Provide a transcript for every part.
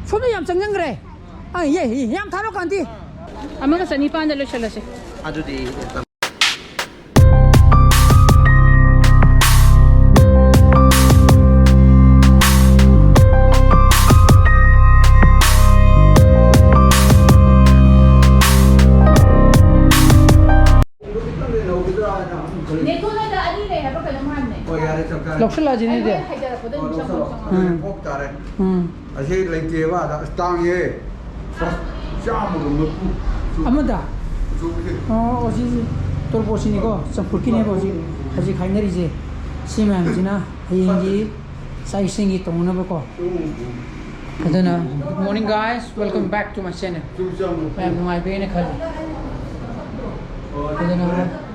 손에 얌짱냥 그래. 아, 예, 얌 타러 간디. 아마가 사니판데 로샬라세. 아주 디 럭슬라지 니데. 아시 랭게와 땅에 샤무도 아무다. 어지 돌보시니고 선풀기네 보지. 아직 가이너리지. 시면지나 해인기 사이싱이 동나버고. Good morning guys, welcome back to my channel. मैं नवाई पे ने खल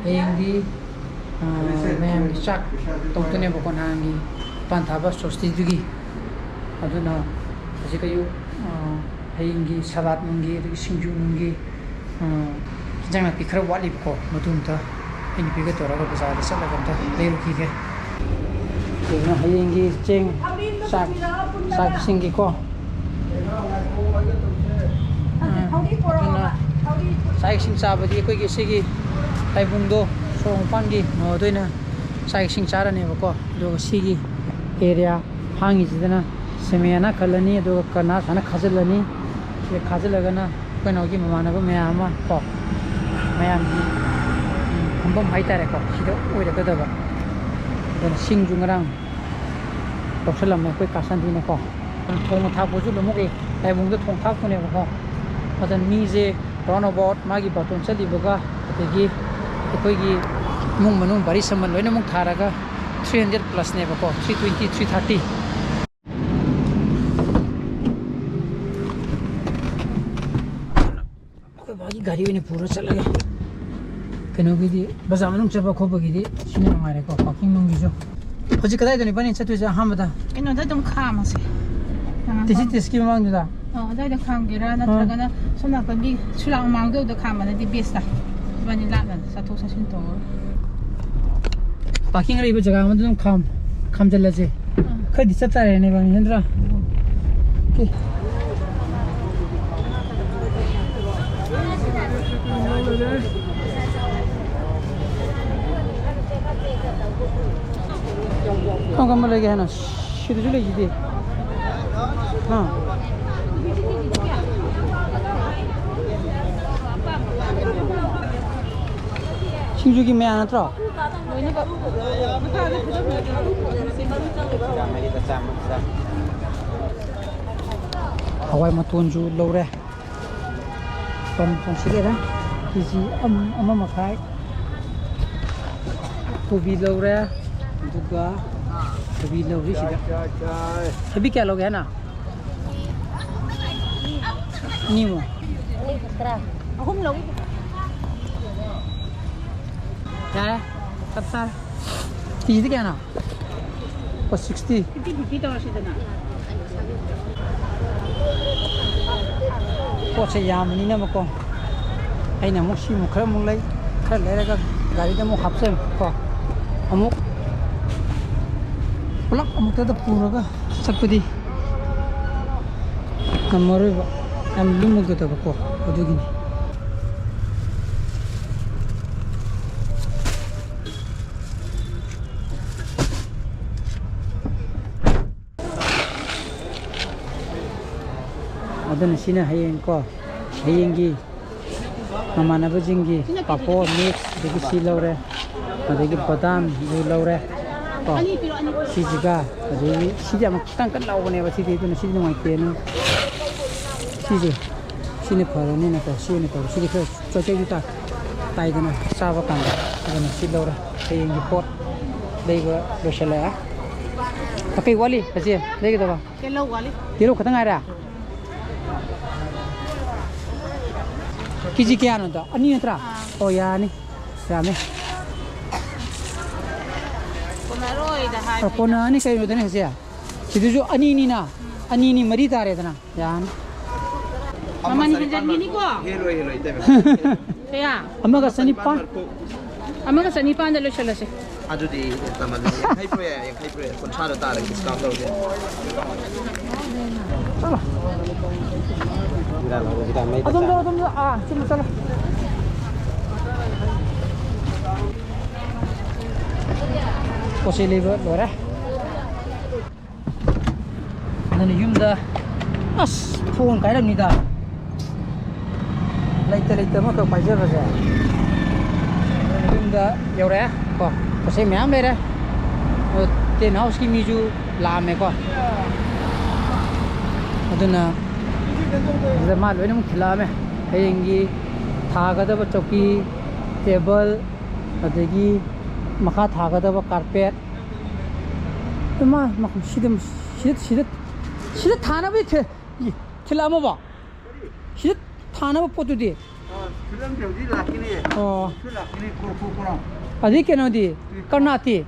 हैंगी मैं चाक तोंतने बकोन हांगी पांथाबा सोस्ती अदुना हजिकयु हैंगी सलाद मुंगी सिंजु मुंगी जंगना पिखर वालिबको मदुमता हैंगी पिगे तोरागा बाजार चलगमता लेरुखिगे तेना हैंगी चेंग चाक सिंगी को साइकिंग चाबदी अखोगी सिगी ताइबुंगदो सोंगपानगी नोदोइना साइकिंग चारनेबको दो सिगी एरिया हांगिजिदना सेमेना खलनी दो कना साना खजलनी ये खजलगना कोइनोगी ममानबो मयामा को मयामगी हमबम हाइतारेको सिदो ओइरगदबा दन सिंजुंगरां तोसलमने कोइ कासानदिनेको थोंग थापोजु लमुगे ताइबुंगदो थोंग थापोनेबको अदन मीजे राउंड अबाउट मागी बातोन चलीबगा अदगी अखोगी मुंग मनुंग बारी समन लोइना मुंग थारागा 300 प्लस नेबको 320 330 कोई बागी गाड़ी ने पूरा चलगे कनोगिदी बाजार मनुंग चबा खोबगिदी सिने मारेको पार्किंग नुंगिजो हजि कदाइ दनि बनि चतुजा हमदा कनोदा दम खामसे तिसि तिसकी मांगदा अदाइदा खामगेरा नत्रगना सोनाकंगी सुलांग मांगदोदा खामनादि बेस्टा बनि लाना साथो सासिन तो पार्किंग रे जगह में तुम खाम चलजे खदि चतारे ने बनि हेंद्रा के कम लगे है ना सीधे चले जी हाँ सिंजुगी मैं आना तो हवाई मतुंजु लौरे पन सिगेरा किसी अम्मा मखाई कोबी लौरे दुगा कोबी लौरी सिदा अभी क्या लोगे है ना नीमो अहुम लोग क्या है कत्ता तीज क्या ना 60 50 तो सिदना पोसे यामनी ना मको अइना मुसी मुखर मुंगलै खर लेरगा गाड़ी दा मु हापसे को अमुक पुलक अमुक ता पुरगा सकपदी नमरोबा am lumugo ta ko odugi adana sina hayeng ko hayengi mamanaba jingi papo mix degi si lawre adegi badam du lawre ko si jiga adegi si jam tang kan lawne ba si de tu si no mai ten 시지 시네 파라네 나타 시네 파 시리 그 저쪽이다 타이드나 사바 간다 이거는 실로라 해인기 폿 레이거 로샬라 오케이 와리 같이 레이거 봐 켈로 와리 뒤로 가다 가라 किसी क्या ना था अन्य त्रा ओ यार नहीं क्या में कोना नहीं कहीं होते नहीं ऐसे सिद्धू जो अन्य ना अन्य मरी तारे थे ना यार Mama ni jangan gini kok. Hello itu. Ya. Amma ka sanipan dah lo selesai. Aduh di taman yang hyper ya, yang hyper. Kon cara tarik discount lagi. Salah. ꯑꯗꯣꯝꯗ ꯆꯨꯝꯅ ꯆꯠꯂꯣ ꯄꯣꯠꯆꯩ ꯂꯩꯕ ꯂꯣꯏꯔꯦ ꯑꯗꯨꯅ ꯌꯨꯝꯗ ꯑꯁ ꯐꯣꯟ ꯀꯥꯏꯔꯝꯅꯤꯗ ꯂꯩꯇ ꯑꯃꯈꯛ ꯄꯥꯏꯖꯕꯁꯦ ꯌꯨꯝꯗ ꯌꯧꯔꯛꯑꯦ ꯀꯣ ꯄꯣꯠꯆꯩ ꯃꯌꯥꯝ ꯂꯩꯔꯦ ꯇꯦꯟ ꯍꯥꯎꯁꯀꯤ ꯃꯤꯁꯨ ꯂꯥꯛꯑꯝꯃꯦꯀꯣ ꯑꯗꯨꯅ ꯑꯗꯨꯗ ꯃꯥ ꯂꯣꯏꯅꯃꯛ ꯊꯤꯜꯂꯛꯑꯝꯃꯦ ꯍꯌꯦꯡꯒꯤ ꯊꯥꯒꯗꯕ ꯆꯧꯀꯤ ꯇꯦꯕꯜ ꯑꯗꯒꯤ ꯃꯈꯥ ꯊꯥꯒꯗꯕ ꯀꯥꯔꯄꯦꯠ ꯃꯥ ꯁꯤꯗ ꯊꯥꯅꯕꯗꯤ ꯊꯤꯜꯂꯛꯑꯝꯃꯕꯣ ꯁꯤꯗ ꯊꯥꯅꯕ ꯄꯣꯠꯇꯨꯗꯤ 필름 저기 라키네. 라키네 코코코랑. ꯑꯗꯩ ꯀꯩꯅꯣꯗꯤ ꯀꯔꯅꯥꯠꯇꯤ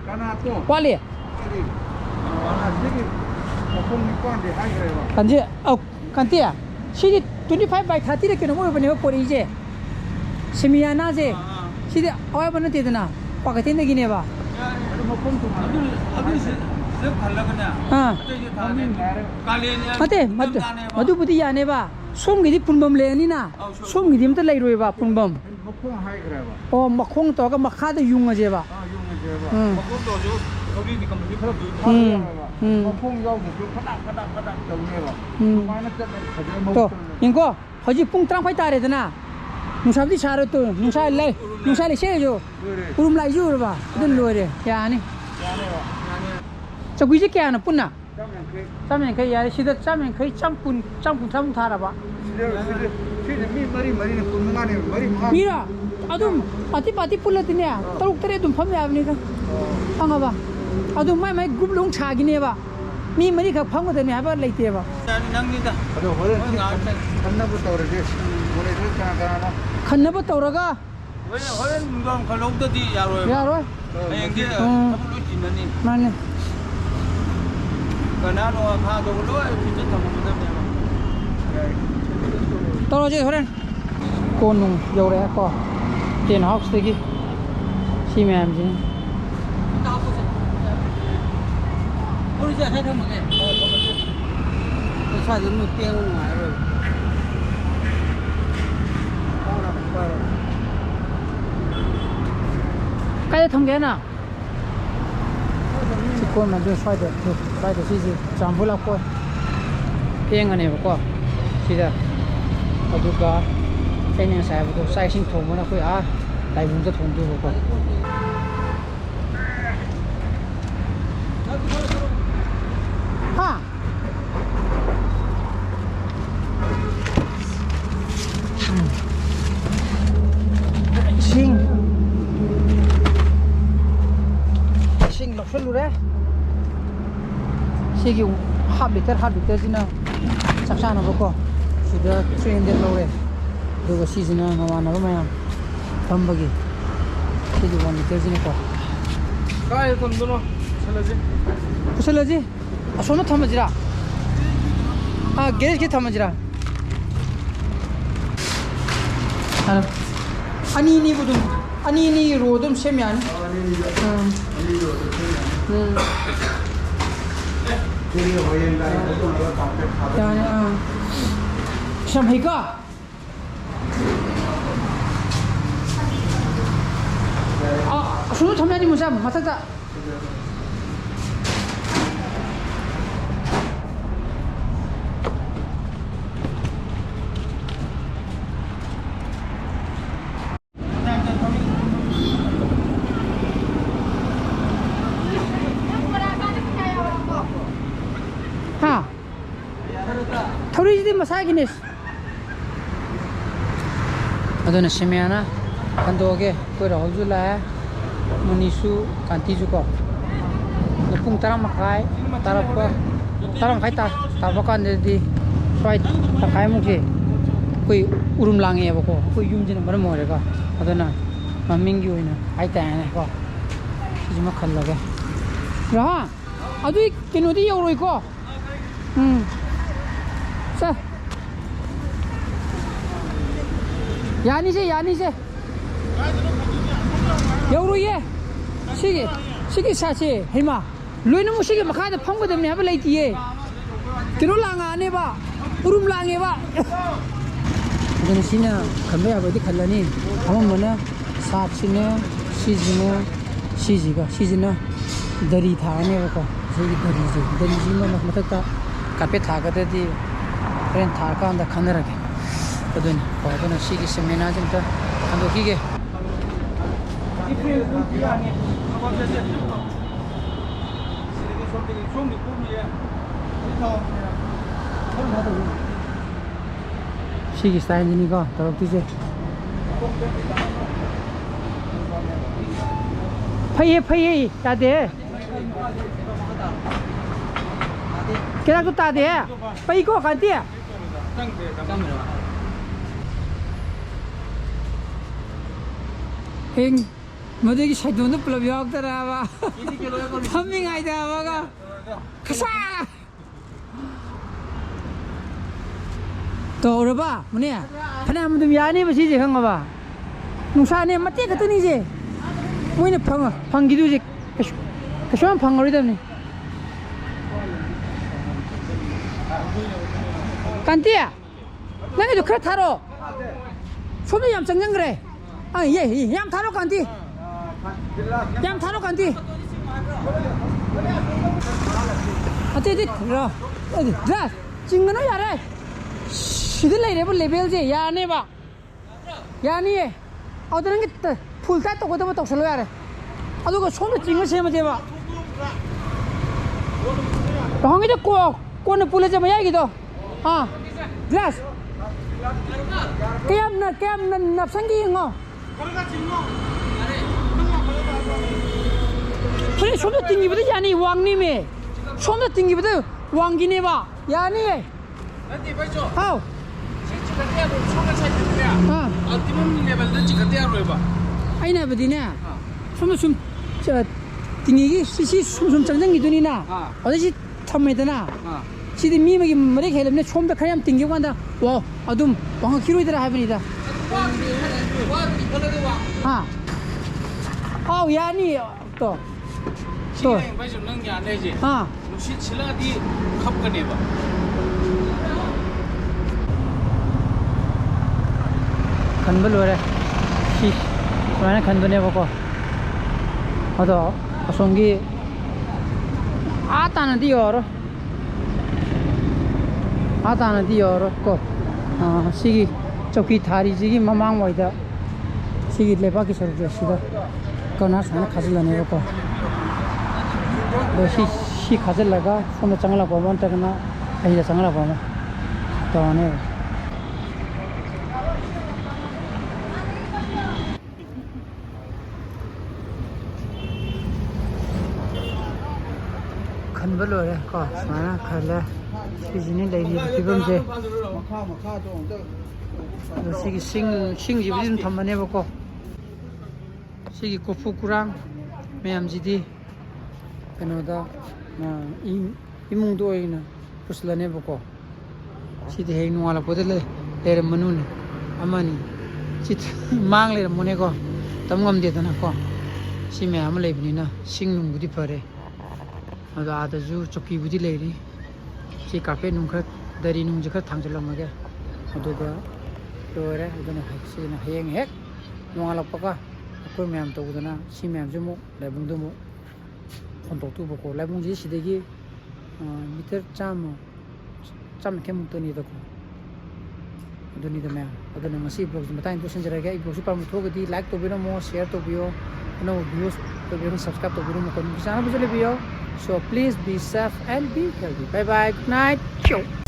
까나또. ꯋꯥꯠꯂꯤ 저기 거품 밑반데 하이래요. 간지 간띠 시디 25/30를 그냥 뭐였냐 버리지 세미야나제 시디 어야버는 되드나 빠가테 내기네 봐 맞대 마두부디 야네 봐 솜기디 분범 레니나 솜기디 임터 레이로이 봐 분범 거품 하이래요. 마콩 떠가 마카다 융어제 봐 거품 여기 파닥 정리해봐. 또 인거 허지 뿡트랑 파이 따래드나 누사비 차로 또 누사리 쉐죠 우름 라이주 봐 그든 로래 야니 저 구이지 깨하나 뿐나 짜면 그이 야리 시다 짜면 그이 짬뿐 타라 봐 미라 아둠 파티 풀라드냐 따룩 때레 좀 펌이 아니까 방아 봐 아둠 마이 그룹 롱 차기네 봐 미 머리 가 펑거든 해봐 레이트 봐 낭니다. 아주 허는 한나부터 그러지. 오늘 가나. 칸나버 떠라가 허연 문광 걸로우더디 야로요. 야로 enge tabulu jinani 만네 kanano khado lo kitchen thamudam 떨어져 호렌 고농 여우래 거 tiền học 되기 시매암지 우리 이제 해 먹게 사진 뭐 떼고 와요 cái thông ghé nào chỉ con mà đưa xoay được gì chẳng vui lắm coi tiếng anh em có chỉ là ở chỗ đó cái nhà sai vào sai sinh thùng nó coi đại vùng rất thùng được coi ha sinh lọc xuất luôn đấy xe kiểu half liter gì nào chắc chắn nó có chỉ được chuyên đến lâu đấy rồi cái gì nào mà nó mà thầm bagi xe kiểu 1 liter gì nào có kai thomdono 살라지 아 손을 타면지라 아 게레지 타면지라 아니 보좀 아니 로좀 세면 샴페이가 아 손을 타면지 무슨 맞았다 थोड़ी मसागी ने अदुना सिमेना कंदोगे कोई राहुजुला है मुनीसु कांतीजु को पुंग तरम मखाय तरम खाय ताबकान दे स्वाइ तखाय मुके कोई उरुम लांगे बको कोई युमजिन मरम मोरेगा अदुना ममिंगी होइना आइ ताने को सिजमा खल्लगे रहा अदु किनोदी यौरोइ को 자 야니세 여우로예 시기 사시 해마 로이는 무시기 막하다 펑거든요 하블 레이티에 기노랑 안해 봐 우름 랑해봐 그는 시나 건배 아버지 칼라니 아무거나 사치네 시지가 다리 타네고 저기 다리지만 맞다 카페 타가더디 그런 타간다 카메라게 그든 거기는 시기 세미나 좀더 한도기게 시기 사인이니까 더럽듯이 파이에 따대 걔라도 따대 파이고 간대 행 뭐되기 사이도는 불러 역더라와 펌밍하이다 와가 가사 또 오르바 뭐냐 하나만 좀 야네 보시지 형아 봐 농사네 맞대 같으니지 뭐이네 방기도지 그쇼만 방거리다니 간띠야 내가 그래 타로 손도 얌짱냥 그래 얌 타로 간띠 얌 타로 간띠 어디 라 징거나 야래 시들 레벨제 야네 봐 야니 어디는 게 풀타 또 거도 또 설로 야래 아도가 손도 징거 세면 돼 봐. 방에도 꼬는 불레자 뭐 야기도 glass kem nap sangi ngo 그래 손도 띵기부터 야니 왕님이 손도 띵기부터 왕기네 봐 야니 nanti bajo 아우 cikatnya ro songa sai ya optimum level da cikatnya ro ba 아이나 버디네 손도 좀 띵기기 시시 숨 짱짱이 두니나 어디지 탐매드나 시디 미먹이 머리 해름네 좀더 가ям 띵기고 간다 와 아둠 왕가 키로이더라 하버니다 아우 야니 또 bajo nang ya ne ji nusi chila di khap ka ne ba 간벌로래 시 그러나 간도네 보고 어도 송기 아따는 디어로 고 시기 저기 다리지기 마망 와이다 시기 레바기 서르죠 시다 거나 사나 가질라네 보고 시 가질라가 손에 장라 보면 되나 아니다 장라 보면 또네 간벌로래 거 사나 칼라 시진이 레이디 비범제 막하 좀 시기 싱지 좀 담만 해보고 시기 고프구랑 매암지디 그노다 이몽도 이나 부슬라네 보고 시디 해는 와라 보들레 레르 문운 아마니 시 망레 문에고 담감되더나 거 시메 아무 레비나 싱능부디 퍼레 아다주 쪽기부디 레리 시 카페 눅 다리 눅 저 탕절라마게 어도가 또래 어도나 학시나 해행 핵 농알아빠가 그 매암 또구나 시매암 좀 레봉도 뭐 혼독도 보고 레봉지 시대기 미터 짬 캠묵더니도 어도니도 매암 어도는 마시 블로그 좀 타임 또 신저라게 이 블로그 파면 토거디 라이크 또 비로 뭐 쉐어 또 비요 no views तो video subscribe तो video में कौन भी channel पे चले भी हो so please be safe and be healthy bye bye good night